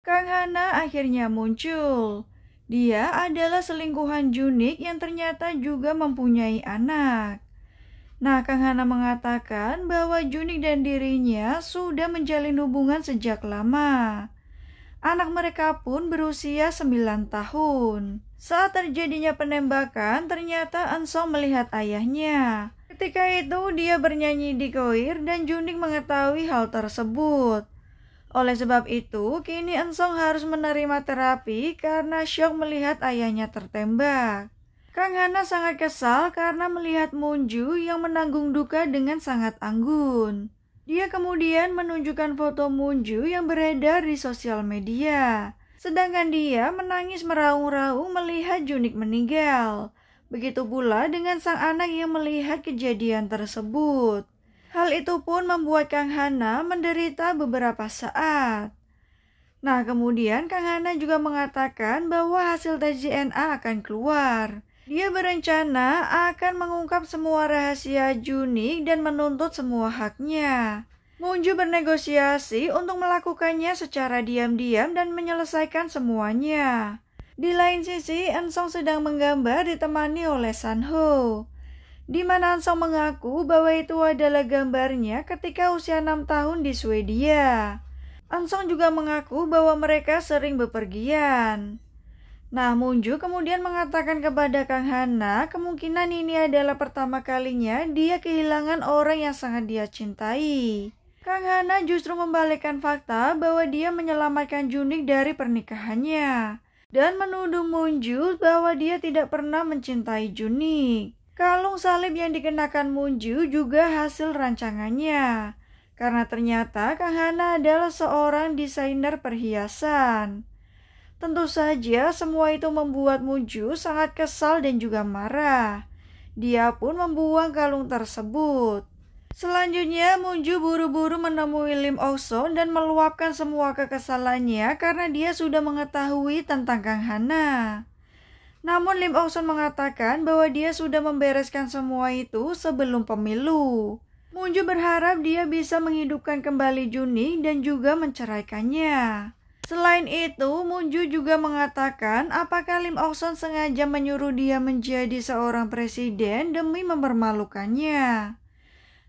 Kang Hana akhirnya muncul. Dia adalah selingkuhan Junik yang ternyata juga mempunyai anak. Nah, Kang Hana mengatakan bahwa Junik dan dirinya sudah menjalin hubungan sejak lama. Anak mereka pun berusia 9 tahun. Saat terjadinya penembakan, ternyata Ensong melihat ayahnya. Ketika itu, dia bernyanyi di koir dan Junik mengetahui hal tersebut. Oleh sebab itu, kini Ensong harus menerima terapi karena syok melihat ayahnya tertembak. Kang Hana sangat kesal karena melihat Munju yang menanggung duka dengan sangat anggun. Dia kemudian menunjukkan foto Munju yang beredar di sosial media. Sedangkan dia menangis meraung-raung melihat Junik meninggal. Begitu pula dengan sang anak yang melihat kejadian tersebut. Hal itu pun membuat Kang Hana menderita beberapa saat. Nah, kemudian Kang Hana juga mengatakan bahwa hasil tes DNA akan keluar. Dia berencana akan mengungkap semua rahasia Junik dan menuntut semua haknya. Munju bernegosiasi untuk melakukannya secara diam-diam dan menyelesaikan semuanya. Di lain sisi, Ensong sedang menggambar ditemani oleh Sanho, di mana Ensong mengaku bahwa itu adalah gambarnya ketika usia 6 tahun di Swedia. Ensong juga mengaku bahwa mereka sering bepergian. Nah, Munju kemudian mengatakan kepada Kang Hana kemungkinan ini adalah pertama kalinya dia kehilangan orang yang sangat dia cintai. Kang Hana justru membalikkan fakta bahwa dia menyelamatkan Junik dari pernikahannya dan menuduh Munju bahwa dia tidak pernah mencintai Junik. Kalung salib yang dikenakan Munju juga hasil rancangannya, karena ternyata Kang Hana adalah seorang desainer perhiasan. Tentu saja semua itu membuat Munju sangat kesal dan juga marah. Dia pun membuang kalung tersebut. Selanjutnya, Munju buru-buru menemui Lim Ok-son dan meluapkan semua kekesalannya karena dia sudah mengetahui tentang Kang Hana. Namun Lim Ok-son mengatakan bahwa dia sudah membereskan semua itu sebelum pemilu. Munju berharap dia bisa menghidupkan kembali Junik dan juga menceraikannya. Selain itu, Munju juga mengatakan apakah Lim Ok-son sengaja menyuruh dia menjadi seorang presiden demi mempermalukannya.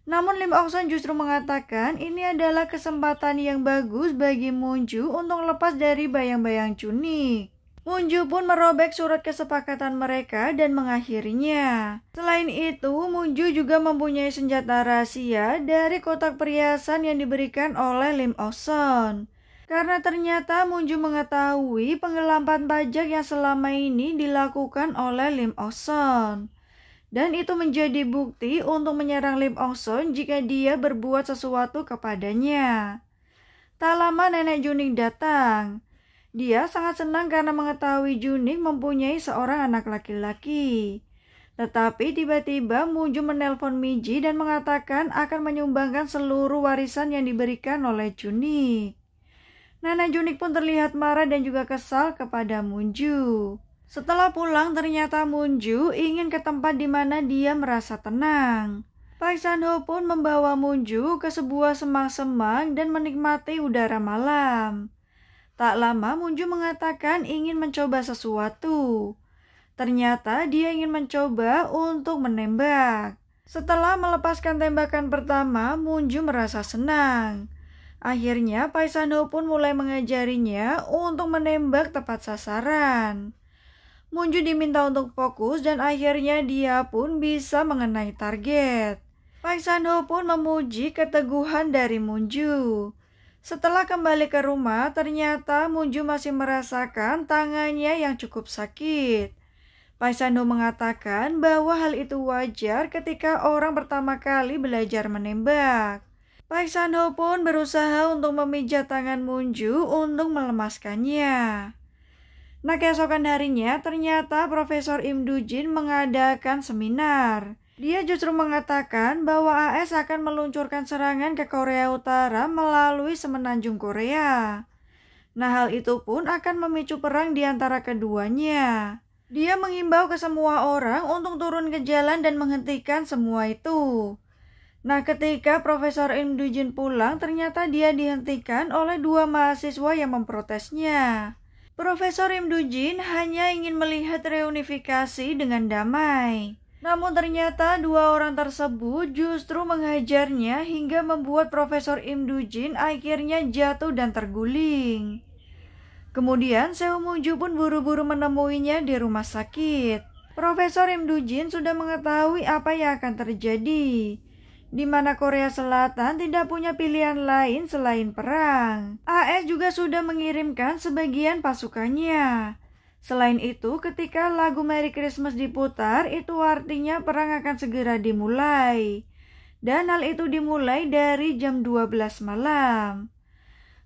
Namun Lim Ok-son justru mengatakan ini adalah kesempatan yang bagus bagi Munju untuk lepas dari bayang-bayang Junik. Munju pun merobek surat kesepakatan mereka dan mengakhirinya. Selain itu, Munju juga mempunyai senjata rahasia dari kotak perhiasan yang diberikan oleh Lim Ok-son. Karena ternyata Munju mengetahui penggelapan pajak yang selama ini dilakukan oleh Lim Ok-son. Dan itu menjadi bukti untuk menyerang Lim Ok-son jika dia berbuat sesuatu kepadanya. Tak lama nenek Junik datang. Dia sangat senang karena mengetahui Junik mempunyai seorang anak laki-laki. Tetapi tiba-tiba Munju menelpon Miji dan mengatakan akan menyumbangkan seluruh warisan yang diberikan oleh Junik. Nenek Junik pun terlihat marah dan juga kesal kepada Munju. Setelah pulang, ternyata Munju ingin ke tempat di mana dia merasa tenang. Park Chan-ho pun membawa Munju ke sebuah semang-semang dan menikmati udara malam. Tak lama Munju mengatakan ingin mencoba sesuatu. Ternyata dia ingin mencoba untuk menembak. Setelah melepaskan tembakan pertama, Munju merasa senang. Akhirnya, Park Chan-ho pun mulai mengajarinya untuk menembak tepat sasaran. Munju diminta untuk fokus dan akhirnya dia pun bisa mengenai target. Park Chan-ho pun memuji keteguhan dari Munju. Setelah kembali ke rumah, ternyata Munju masih merasakan tangannya yang cukup sakit. Park Chan-ho mengatakan bahwa hal itu wajar ketika orang pertama kali belajar menembak. Park Chan-ho pun berusaha untuk memijat tangan Munju untuk melemaskannya. Nah, keesokan harinya ternyata Profesor Im Do-jin mengadakan seminar. Dia justru mengatakan bahwa AS akan meluncurkan serangan ke Korea Utara melalui semenanjung Korea. Nah, hal itu pun akan memicu perang di antara keduanya. Dia menghimbau ke semua orang untuk turun ke jalan dan menghentikan semua itu. Nah, ketika Profesor Im Doo-jin pulang, ternyata dia dihentikan oleh 2 mahasiswa yang memprotesnya. Profesor Im Doo-jin hanya ingin melihat reunifikasi dengan damai. Namun ternyata 2 orang tersebut justru menghajarnya hingga membuat Profesor Im Doo-jin akhirnya jatuh dan terguling. Kemudian Seo Moon-ju pun buru-buru menemuinya di rumah sakit. Profesor Im Doo-jin sudah mengetahui apa yang akan terjadi, di mana Korea Selatan tidak punya pilihan lain selain perang. AS juga sudah mengirimkan sebagian pasukannya. Selain itu, ketika lagu Merry Christmas diputar, itu artinya perang akan segera dimulai. Dan hal itu dimulai dari jam 12 malam.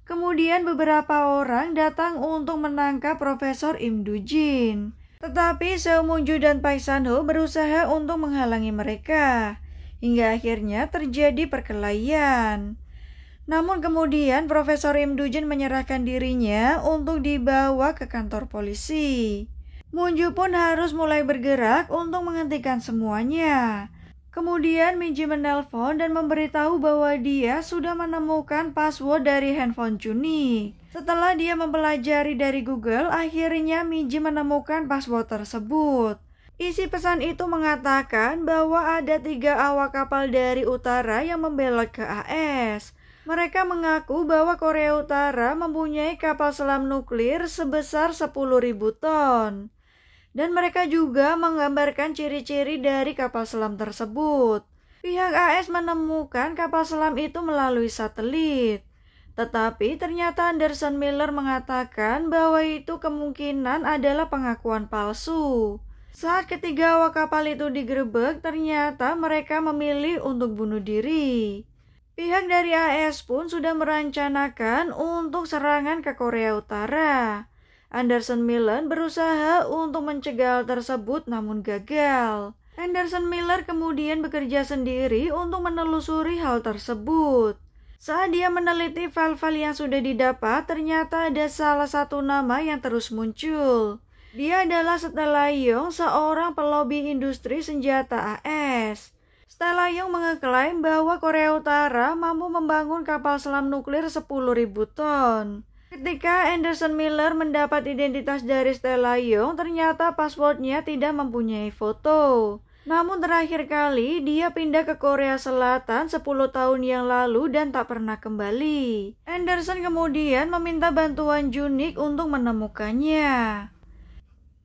Kemudian beberapa orang datang untuk menangkap Profesor Im Doo-jin. Tetapi Seo Moon-ju dan Park San-ho berusaha untuk menghalangi mereka. Hingga akhirnya terjadi perkelahian. Namun kemudian Profesor Im Doo-jin menyerahkan dirinya untuk dibawa ke kantor polisi. Moon-ju pun harus mulai bergerak untuk menghentikan semuanya. Kemudian Min-ji menelpon dan memberitahu bahwa dia sudah menemukan password dari handphone Junik. Setelah dia mempelajari dari Google, akhirnya Min-ji menemukan password tersebut. Isi pesan itu mengatakan bahwa ada 3 awak kapal dari utara yang membelot ke AS. Mereka mengaku bahwa Korea Utara mempunyai kapal selam nuklir sebesar 10.000 ton. Dan mereka juga menggambarkan ciri-ciri dari kapal selam tersebut. Pihak AS menemukan kapal selam itu melalui satelit. Tetapi ternyata Anderson Miller mengatakan bahwa itu kemungkinan adalah pengakuan palsu. Saat ketiga awak kapal itu digerebek, ternyata mereka memilih untuk bunuh diri. Pihak dari AS pun sudah merencanakan untuk serangan ke Korea Utara. Anderson Miller berusaha untuk mencegah hal tersebut namun gagal. Anderson Miller kemudian bekerja sendiri untuk menelusuri hal tersebut. Saat dia meneliti file-file yang sudah didapat, ternyata ada salah satu nama yang terus muncul. Dia adalah Stella Young, seorang pelobi industri senjata AS. Stella Young mengeklaim bahwa Korea Utara mampu membangun kapal selam nuklir 10.000 ton. Ketika Anderson Miller mendapat identitas dari Stella Young, ternyata passwordnya tidak mempunyai foto. Namun terakhir kali dia pindah ke Korea Selatan 10 tahun yang lalu dan tak pernah kembali. Anderson kemudian meminta bantuan Junik untuk menemukannya.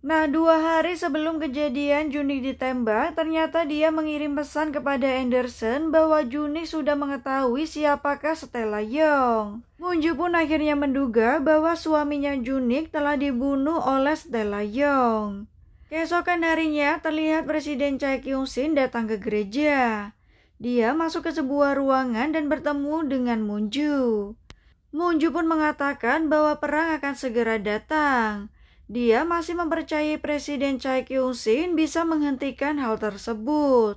Nah, 2 hari sebelum kejadian Junik ditembak, ternyata dia mengirim pesan kepada Anderson bahwa Junik sudah mengetahui siapakah Stella Young. Moon-ju pun akhirnya menduga bahwa suaminya Junik telah dibunuh oleh Stella Young. Keesokan harinya, terlihat Presiden Chae Kyung-sin datang ke gereja. Dia masuk ke sebuah ruangan dan bertemu dengan Moon-ju. Moon-ju pun mengatakan bahwa perang akan segera datang. Dia masih mempercayai Presiden Chae Kyung-sin bisa menghentikan hal tersebut.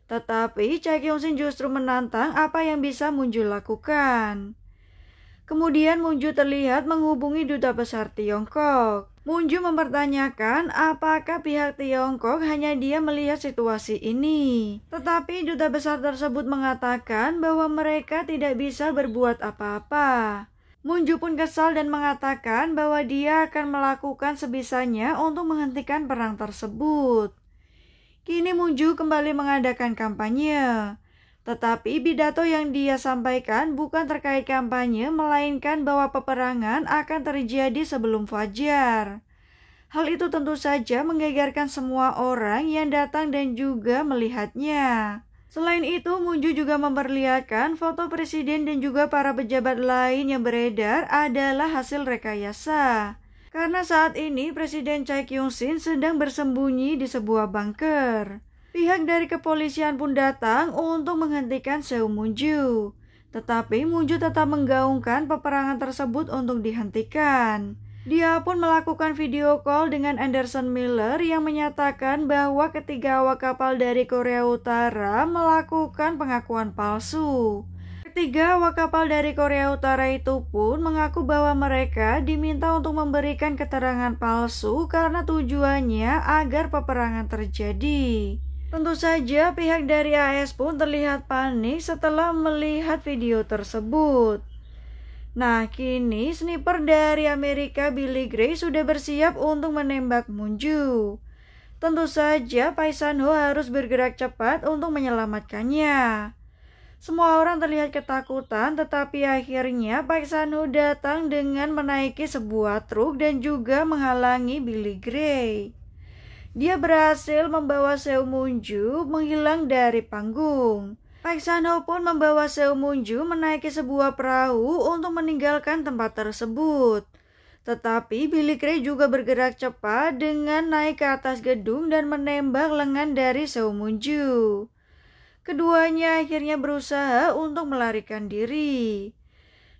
Tetapi Chae Kyung-sin justru menantang apa yang bisa Moon-ju lakukan. Kemudian Moon-ju terlihat menghubungi Duta Besar Tiongkok. Moon-ju mempertanyakan apakah pihak Tiongkok hanya dia melihat situasi ini. Tetapi Duta Besar tersebut mengatakan bahwa mereka tidak bisa berbuat apa-apa. Moon-ju pun kesal dan mengatakan bahwa dia akan melakukan sebisanya untuk menghentikan perang tersebut. Kini Moon-ju kembali mengadakan kampanye. Tetapi pidato yang dia sampaikan bukan terkait kampanye, melainkan bahwa peperangan akan terjadi sebelum fajar. Hal itu tentu saja menggegarkan semua orang yang datang dan juga melihatnya. Selain itu, Moon-ju juga memperlihatkan foto presiden dan juga para pejabat lain yang beredar adalah hasil rekayasa. Karena saat ini Presiden Chae Kyung-sin sedang bersembunyi di sebuah bunker. Pihak dari kepolisian pun datang untuk menghentikan Seo Moon-ju. Tetapi Moon-ju tetap menggaungkan peperangan tersebut untuk dihentikan. Dia pun melakukan video call dengan Anderson Miller yang menyatakan bahwa ketiga awak kapal dari Korea Utara melakukan pengakuan palsu. Ketiga awak kapal dari Korea Utara itu pun mengaku bahwa mereka diminta untuk memberikan keterangan palsu karena tujuannya agar peperangan terjadi. Tentu saja pihak dari AS pun terlihat panik setelah melihat video tersebut. Nah, kini sniper dari Amerika Billy Gray sudah bersiap untuk menembak Moon Joo. Tentu saja Pai San-ho harus bergerak cepat untuk menyelamatkannya. Semua orang terlihat ketakutan, tetapi akhirnya Pai San-ho datang dengan menaiki sebuah truk dan juga menghalangi Billy Gray. Dia berhasil membawa Seo Moon Joo menghilang dari panggung. Pai San-ho pun membawa Seo Moon Joo menaiki sebuah perahu untuk meninggalkan tempat tersebut. Tetapi Billy Gray juga bergerak cepat dengan naik ke atas gedung dan menembak lengan dari Seo Moon Joo. Keduanya akhirnya berusaha untuk melarikan diri.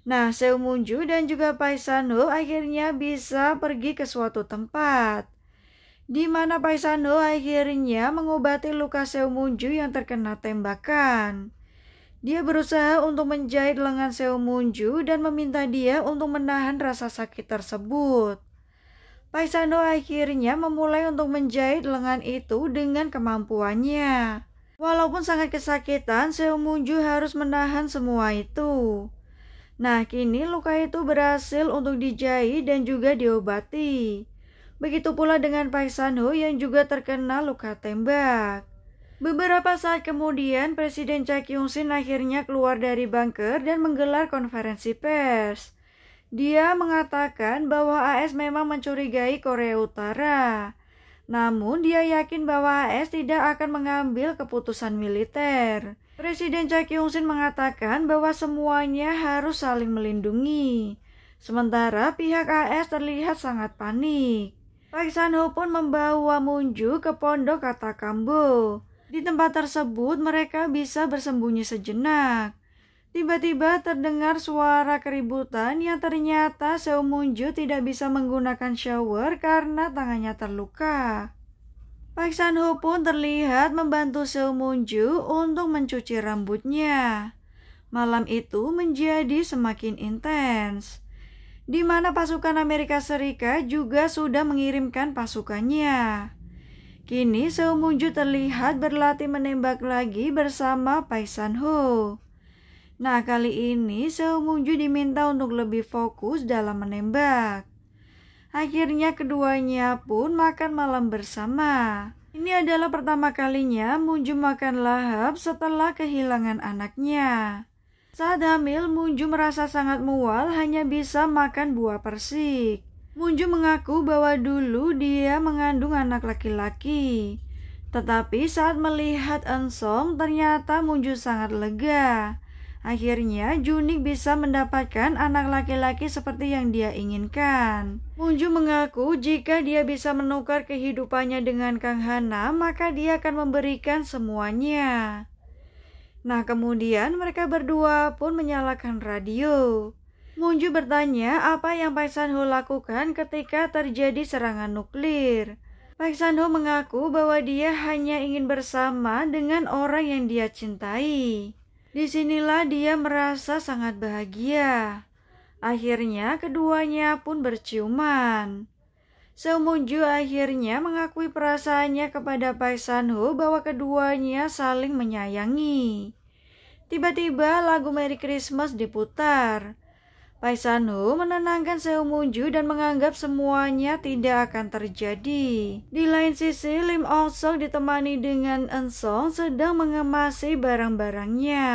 Nah, Seo Moon Joo dan juga Pai San-ho akhirnya bisa pergi ke suatu tempat, di mana Pai San-ho akhirnya mengobati luka Seo Moon Joo yang terkena tembakan. Dia berusaha untuk menjahit lengan Seo Moon Joo dan meminta dia untuk menahan rasa sakit tersebut. Pai San-ho akhirnya memulai untuk menjahit lengan itu dengan kemampuannya. Walaupun sangat kesakitan, Seo Moon Joo harus menahan semua itu. Nah, kini luka itu berhasil untuk dijahit dan juga diobati. Begitu pula dengan Pai San-ho yang juga terkena luka tembak. Beberapa saat kemudian, Presiden Cha Kyung-sin akhirnya keluar dari bunker dan menggelar konferensi pers. Dia mengatakan bahwa AS memang mencurigai Korea Utara. Namun, dia yakin bahwa AS tidak akan mengambil keputusan militer. Presiden Cha Kyung-sin mengatakan bahwa semuanya harus saling melindungi. Sementara pihak AS terlihat sangat panik. Pai San-ho pun membawa Moon Joo ke pondok Katakambo. Di tempat tersebut mereka bisa bersembunyi sejenak. Tiba-tiba terdengar suara keributan yang ternyata Seo Moon Joo tidak bisa menggunakan shower karena tangannya terluka. Pai San-ho pun terlihat membantu Seo Moon Joo untuk mencuci rambutnya. Malam itu menjadi semakin intens, di mana pasukan Amerika Serikat juga sudah mengirimkan pasukannya. Kini Seo Moon Joo terlihat berlatih menembak lagi bersama Pai San-ho. Nah, kali ini Seo Moon Joo diminta untuk lebih fokus dalam menembak. Akhirnya keduanya pun makan malam bersama. Ini adalah pertama kalinya Moon Joo makan lahap setelah kehilangan anaknya. Saat hamil, Moon Joo merasa sangat mual hanya bisa makan buah persik. Moon Joo mengaku bahwa dulu dia mengandung anak laki-laki. Tetapi saat melihat Eun Sung, ternyata Moon Joo sangat lega. Akhirnya, Junik bisa mendapatkan anak laki-laki seperti yang dia inginkan. Moon Joo mengaku jika dia bisa menukar kehidupannya dengan Kang Hana, maka dia akan memberikan semuanya. Nah, kemudian mereka berdua pun menyalakan radio. Moon Joo bertanya apa yang Pai San-ho lakukan ketika terjadi serangan nuklir. Pai San-ho mengaku bahwa dia hanya ingin bersama dengan orang yang dia cintai. Disinilah dia merasa sangat bahagia. Akhirnya keduanya pun berciuman. Seo Moon Joo akhirnya mengakui perasaannya kepada Pai San-ho bahwa keduanya saling menyayangi. Tiba-tiba lagu Merry Christmas diputar. Pai San-ho menenangkan Seo Moon Joo dan menganggap semuanya tidak akan terjadi. Di lain sisi, Lim Ong Seok ditemani dengan Eun Sung sedang mengemasi barang-barangnya.